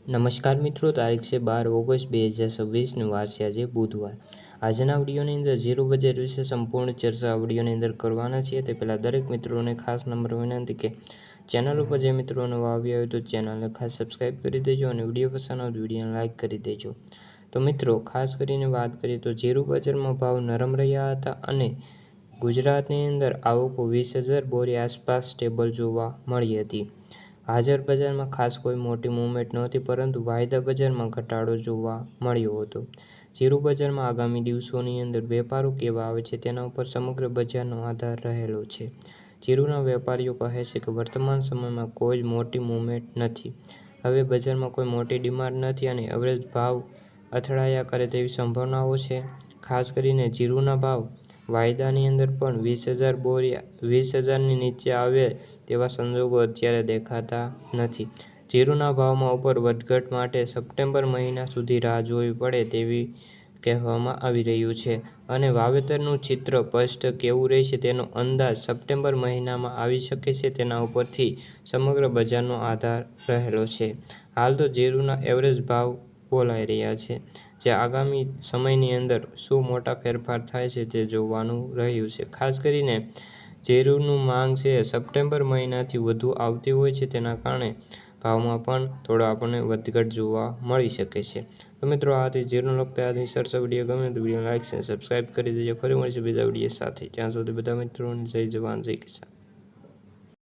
નમસ્કાર મિત્રો, તારીખ છે 12 ઓગસ્ટ 2026 વાર છે આજે બુધવાર। આજના વિડીયોની અંદર ઝીરો બજેટ વિશે સંપૂર્ણ ચર્ચા વિડીયોની અંદર કરવાના છીએ। તે પહેલાં દરેક મિત્રોને ખાસ નંબર વિનંતી કે ચેનલ ઉપર જે મિત્રો નવા આવ્યા હોય તો ચેનલને ખાસ સબસ્ક્રાઈબ કરી દેજો અને વિડીયો પસંદ આવે તો વિડીયોને લાઇક કરી દેજો। તો મિત્રો, ખાસ કરીને વાત કરીએ તો ઝીરો બજારમાં ભાવ નરમ રહ્યા હતા અને ગુજરાતની અંદર આવકો 20,000 બોરી આસપાસ સ્ટેબલ જોવા મળી હતી। હાજર બજારમાં ખાસ કોઈ મોટી મૂવમેન્ટ નહોતી, પરંતુ વાયદા બજારમાં ઘટાડો જોવા મળ્યો હતો। ઝીરો બજારમાં આગામી દિવસોની અંદર વેપારો કેવા આવે છે તેના ઉપર સમગ્ર બજારનો આધાર રહેલો છે। ઝીરોના વેપારીઓ કહે છે કે વર્તમાન સમયમાં કોઈ મોટી મૂવમેન્ટ નથી, હવે બજારમાં કોઈ મોટી ડિમાન્ડ નથી અને એવરેજ ભાવ અથડાયા કરે તેવી સંભાવનાઓ છે। ખાસ કરીને ઝીરોના ભાવ વાયદાની અંદર પણ 20,000ની નીચે આવે તેવા સંજોગો અત્યારે દેખાતા નથી। ઝીરોના ભાવમાં ઉપર વધઘટ માટે સપ્ટેમ્બર મહિના સુધી રાહ જોવી પડે તેવી કહેવામાં આવી રહ્યું છે અને વાવેતરનું ચિત્ર સ્પષ્ટ કેવું રહેશે તેનો અંદાજ સપ્ટેમ્બર મહિનામાં આવી શકે છે તેના ઉપરથી સમગ્ર બજારનો આધાર રહેલો છે। હાલ તો ઝીરોના એવરેજ ભાવ બોલાઈ રહ્યા છે, જે આગામી સમયની અંદર શું મોટા ફેરફાર થાય છે તે જોવાનું રહ્યું છે। ખાસ કરીને ઝીરોનું માંગ છે સપ્ટેમ્બર મહિનાથી વધુ આવતી હોય છે, તેના કારણે ભાવમાં પણ થોડો આપણને વધઘટ જોવા મળી શકે છે। તો મિત્રો, આ હતી ઝીરોને લગતા આજની ચર્ચા। વિડીયો ગમે તો વિડીયો લાઇક અને સબસ્ક્રાઈબ કરી દેજો। ફરી મળીશું બીજા વિડીયો સાથે, ત્યાં સુધી બધા મિત્રોને જય જવાન જય કિસાન।